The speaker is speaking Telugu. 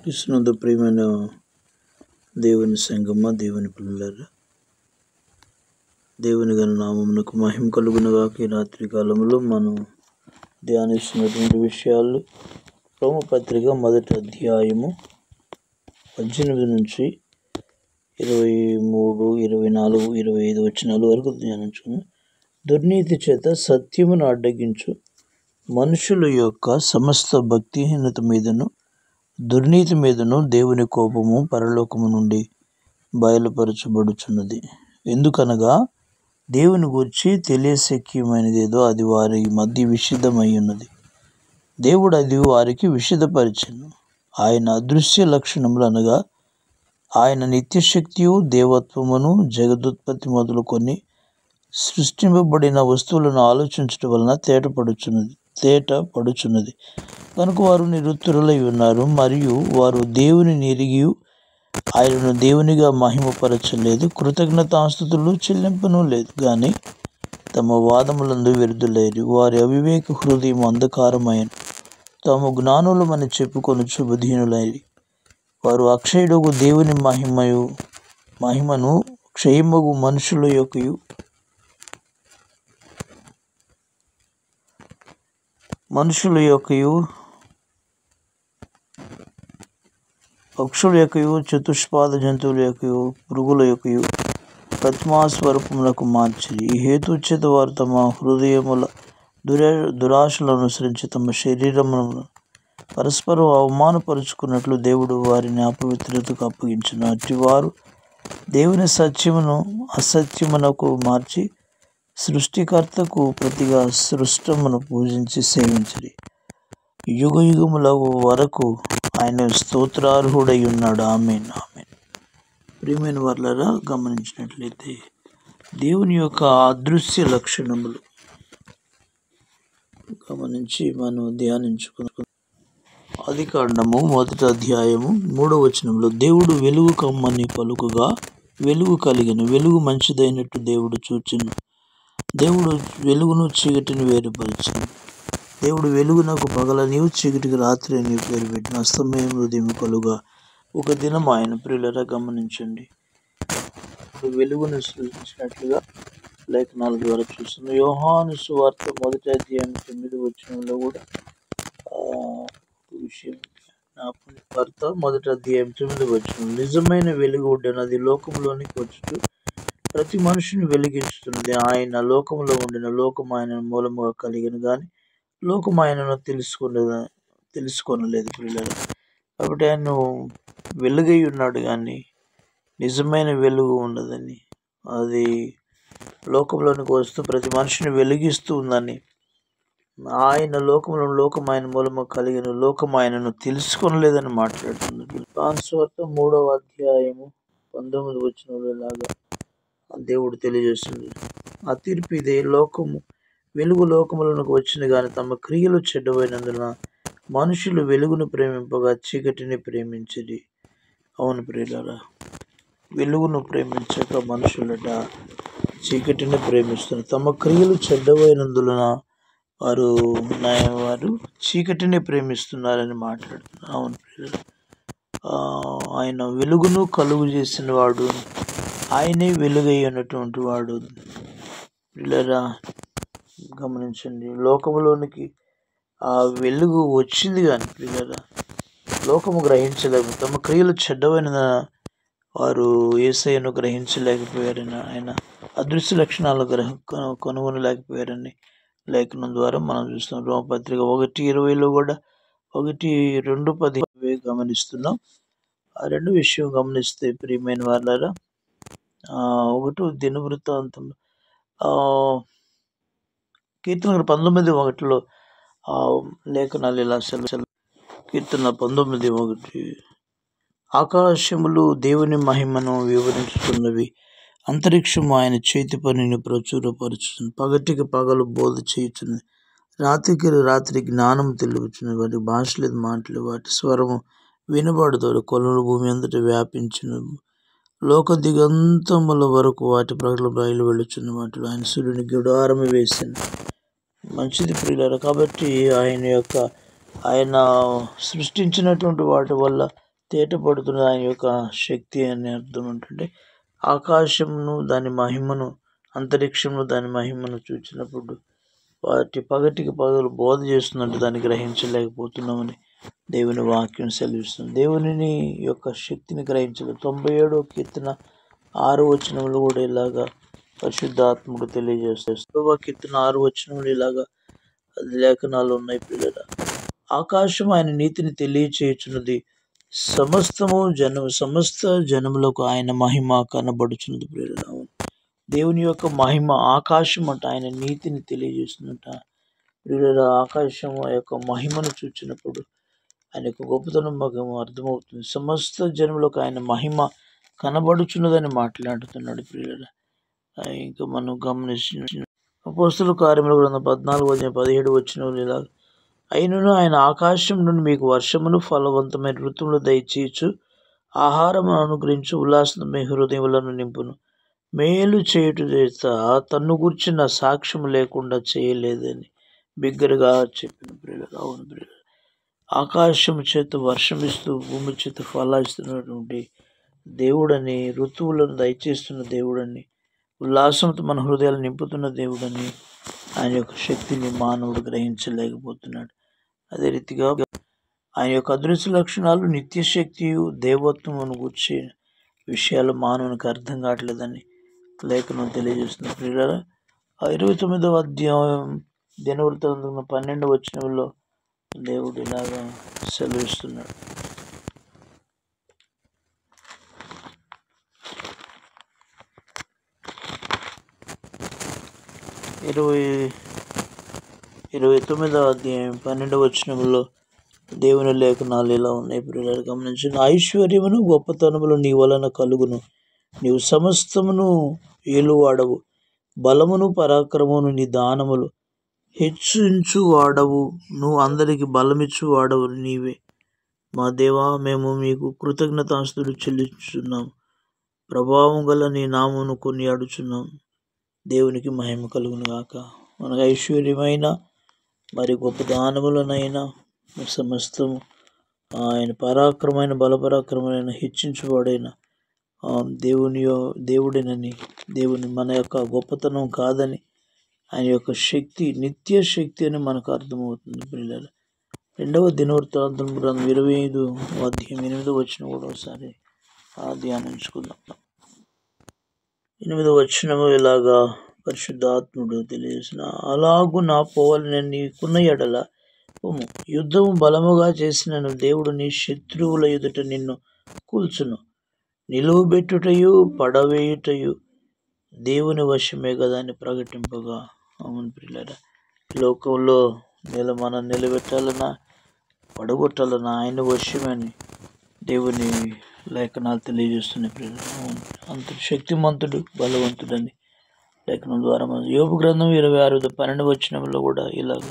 క్రీస్తునందు ప్రియమైన దేవుని సంగమ, దేవుని పిల్లలారా, దేవుని గల నామమునకు మహిమ కలుగునుగాక. ఈ రాత్రి కాలంలో మనం ధ్యానిస్తున్నటువంటి విషయాలు రోమపత్రిక 1వ అధ్యాయము 18 నుంచి 23, 24, 25 వచనాల వరకు ధ్యానించుకుని, దుర్నీతి చేత సత్యమును అడ్డగించు మనుషుల యొక్క సమస్త భక్తిహీనత మీదను దుర్నీతి మీదను దేవుని కోపము పరలోకము నుండి బయలుపరచబడుచున్నది. ఎందుకనగా దేవుని గూర్చి తెలియశక్యమైనదేదో అది వారి మధ్య విషిద్ధమై ఉన్నది. దేవుడు అది వారికి విషిద్ధపరిచెను. ఆయన అదృశ్య లక్షణములు అనగా ఆయన నిత్యశక్తియు దేవత్వమును జగదుత్పత్తి మొదలుకొని సృష్టింపబడిన వస్తువులను ఆలోచించడం వలన తేటపడుచున్నది. కనుక వారు నిరుత్తరులై ఉన్నారు, మరియు వారు దేవుని ఎరిగి ఆయనను దేవునిగా మహిమపరచలేదు, కృతజ్ఞతాస్తుతులు చెల్లింపను లేదు. కానీ తమ వాదములందు విరుద్ధులైరి, వారి అవివేక హృదయం అంధకారమైన తాము జ్ఞానులమని చెప్పుకొనుచు బుద్ధిహీనులైరి. వారు అక్షయుడగు దేవుని మహిమను క్షయమగు మనుషుల యొక్కయు పక్షుల యొక్కయు చతుష్పాద జంతువుల యొక్కయు పురుగుల యొక్కయు ప్రతిమాస్వరూపములకు మార్చిరి. ఈ హేతు చేత వారు తమ హృదయముల దురాశలను అనుసరించి తమ శరీరములను పరస్పరం అవమానపరుచుకున్నట్లు దేవుడు వారిని అపవిత్రతకు అప్పగించును. అట్టి వారు దేవుని సత్యమును అసత్యమునకు మార్చి సృష్టికర్తకు ప్రతిగా సృష్టమును పూజించి సేవించిరి. యుగ యుగముల వరకు ఆయన స్తోత్రార్హుడై ఉన్నాడు. ఆమేన్, ఆమేన్. ప్రియమైన వారలారా, గమనించినట్లయితే దేవుని యొక్క అదృశ్య లక్షణములు గమనించి మనం ధ్యానించుకున్నాం. ఆదికాండము 1వ అధ్యాయము 3వ వచనంలో దేవుడు వెలుగు కమ్మని పలుకగా వెలుగు కలిగెను. వెలుగు మంచిదైనట్టు దేవుడు చూచెను. దేవుడు వెలుగును చీకటిని వేరుపరిచెను. దేవుడు వెలుగునకు పగలనియు చీకటికి రాత్రి అని పేరు పెట్టిన అస్తమయం ఉదయం కలుగా ఒక దినం ఆయన. ప్రియులరా, గమనించండి, వెలుగును సృష్టించినట్లుగా లేఖనాల ద్వారా చూస్తున్నాం. యోహాను సువార్త 1వ అధ్యాయం 9వ వచనంలో కూడా విషయం వార్త 1వ అధ్యాయం 9వ వచనం, నిజమైన వెలుగు ఉండేనది లోకంలోనికి వచ్చుచు ప్రతి మనుషుని వెలిగించుతున్నది. ఆయన లోకములో ఉండిన లోకం ఆయన మూలముగా కలిగిన కానీ లోకం ఆయనను తెలుసుకొనలేదు. పిల్లలు, కాబట్టి ఆయన వెలుగై ఉన్నాడు కానీ నిజమైన వెలుగు ఉండదని, అది లోకంలోనికి వస్తూ ప్రతి మనిషిని వెలిగిస్తూ ఉందని, ఆయన లోకం ఆయన మూలముగా కలిగిన లోకం ఆయనను తెలుసుకొనలేదని మాట్లాడుతున్నారు. యోహాను సువార్త 3వ అధ్యాయము 19వ వచనంలో లాగా దేవుడు తెలియజేస్తుంది. ఆ తీర్పు ఇదే, వెలుగు లోకములకు వచ్చిన కానీ తమ క్రియలు చెడ్డవైనందున మనుషులు వెలుగును ప్రేమింపగా చీకటిని ప్రేమించిరి. అవును ప్రియులారా, వెలుగును ప్రేమించక మనుషులట చీకటిని ప్రేమిస్తున్నారు. తమ క్రియలు చెడ్డవైనందున వారు చీకటిని ప్రేమిస్తున్నారని మాట్లాడుతున్నారు. అవును ప్రియులారా, ఆయన వెలుగును కలుగు చేసిన వాడు, ఆయనే వెలుగై ఉన్నటువంటి వాడు. పిల్లరా, గమనించండి, లోకములోనికి ఆ వెలుగు వచ్చింది కానీ పిల్లరా లోకము గ్రహించలేము. తమ క్రియలు చెడ్డవైన వారు యేసయ్యను గ్రహించలేకపోయారని, ఆయన అదృశ్య లక్షణాలు కనుగొనలేకపోయారని లేఖనం ద్వారా మనం చూస్తాం. రోమపత్రిక 1:20లో కూడా 1:2-10 గమనిస్తున్నాం. ఆ రెండు విషయం గమనిస్తే ప్రియమైన వాళ్ళారా, 1 దినవృత్తాంతం కీర్తన 19:1లో లేఖనాలు ఇలా కీర్తన 19:1, ఆకాశములు దేవుని మహిమను వివరించుతున్నవి, అంతరిక్షము ఆయన చేతి పనిని ప్రచురపరుచుతుంది. పగటికి పగలు బోధ చేయుచున్నది, రాత్రికి రాత్రి జ్ఞానం తెలుపుచున్నది. వాటి భాష లేదు, మాటలు, వాటి స్వరము వినబడుతాడు. కొలలు భూమి అంతటా వ్యాపించిన లోక దిగంతముల వరకు వాటి ప్రకటన బయలు వెళ్ళుచున్న వాటిలో ఆయన సూర్యుని గుడారము వేసింది. మంచిది ప్రియులారా, కాబట్టి ఆయన సృష్టించినటువంటి వాటి వల్ల తేటపడుతున్నది ఆయన యొక్క శక్తి అని అర్థం. ఏంటంటే ఆకాశమును దాని మహిమను, అంతరిక్షమును దాని మహిమను చూచినప్పుడు వాటి పగటికి పగలు బోధ చేస్తున్నట్టు దాన్ని గ్రహించలేకపోతున్నామని దేవుని వాక్యం సెలవిస్తుంది. దేవుని యొక్క శక్తిని గ్రహించలేదు. 97వ కీర్తన 6వ వచనంలో కూడా ఇలాగా పరిశుద్ధాత్ముడు తెలియజేస్తారు. 6వ కీర్తన 6వ వచనంలో ఇలాగా లేఖనాలు ఉన్నాయి పిల్లల. ఆకాశం ఆయన నీతిని తెలియచేయుచున్నది, సమస్త జనములకు ఆయన మహిమ కనబడుచున్నది పిల్లల. దేవుని యొక్క మహిమ ఆకాశం అంట ఆయన నీతిని తెలియజేస్తున్నట ప్రియుల. ఆకాశం యొక్క మహిమను చూచినప్పుడు ఆయన యొక్క గొప్పతనం మాకు అర్థమవుతుంది. సమస్త జనములకు ఆయన మహిమ కనబడుచున్నదని మాట్లాడుతున్నాడు ప్రియుల. ఇంకా మనం గమనించిన అపోస్తలుల కార్యముల గ్రంథం 14:17 వచనములు ఇలా, అయినను ఆయన ఆకాశం నుండి మీకు వర్షమును ఫలవంతమైన ఋతువులు దయచేయచ్చు, ఆహారమును అనుగ్రహించు, ఉల్లాసమైన హృదయములను నింపును, మేలు చేయుట చేత తన్ను గూర్చిన సాక్ష్యం లేకుండా చేయలేదని బిగ్గరగా చెప్పిన ప్రియులు. అవును ప్రియులు, ఆకాశం చేత వర్షమిస్తూ భూమి చేత ఫలాయిస్తున్నటువంటి దేవుడని, ఋతువులను దయచేస్తున్న దేవుడని, ఉల్లాసంతో మన హృదయాలు నింపుతున్న దేవుడని ఆయన యొక్క శక్తిని మానవుడు గ్రహించలేకపోతున్నాడు. అదే రీతిగా ఆయన యొక్క అదృశ్య లక్షణాలు, నిత్యశక్తియు దేవత్వమును గూర్చే విషయాలు మానవునికి అర్థం కావట్లేదని లేఖనం తెలియజేస్తున్న ప్రియులారా. 29వ అధ్యాయం దినవృత్తాంతం 12వ వచనంలో దేవుడు ఇలాగా సెలవిస్తున్నాడు. 29వ అధ్యాయం 12వ వచనంలో దేవుని లేఖనాలు ఇలా ఉన్నాయి ప్రియులారా, గమనించిన. ఐశ్వర్యమును గొప్పతనములు నీ వలన కలుగును, నీవు సమస్తమును ఏలువాడవు, బలమును పరాక్రమమును నీ దానములు, హెచ్చించు వాడవు, నువ్వు అందరికి బలమిచ్చు వాడవు నీవే. మా దేవా, మేము మీకు కృతజ్ఞతాస్తుతులు చెల్లించున్నాము, ప్రభావం గల నీ నామమును కొనియాడుచున్నాం. దేవునికి మహిమ కలుగును గాక. మనకు ఐశ్వర్యమైన మరి గొప్ప దానములనైనా సమస్తము ఆయన పరాక్రమైన బలపరాక్రమైన హెచ్చించువాడైన దేవుడేనని, దేవుని మన యొక్క గొప్పతనం కాదని, ఆయన యొక్క శక్తి నిత్య శక్తి అని మనకు అర్థమవుతుంది పిల్లలు. 2వ దినవృత్తాంతం గ్రంథం 25వ అధ్యాయం 8వ వచనం కూడా ఒకసారి ధ్యానించుకుందాం. 8వ వచనము ఇలాగా పరిశుద్ధాత్ముడు తెలియజేసిన, అలాగు నా పోవాలని నీకున్న ఎడల పోము, యుద్ధము బలముగా చేసినను దేవుడు నీ శత్రువుల ఎదుట నిన్ను కూల్చును, నిలువబెట్టుటయు పడవేయుటయు దేవుని వశమే కదా అని ప్రకటింపగా. అవును ప్రియులారా, లోకంలో మనం నిలబెట్టాలన్నా పడగొట్టాలన్నా ఆయన వశమని దేవుని లేఖనాలు తెలియజేస్తున్నాయి ప్రియులారా. అంత శక్తిమంతుడు, బలవంతుడని లేఖనం ద్వారా యోబు గ్రంథం 26:12 వచనంలో కూడా ఇలాగ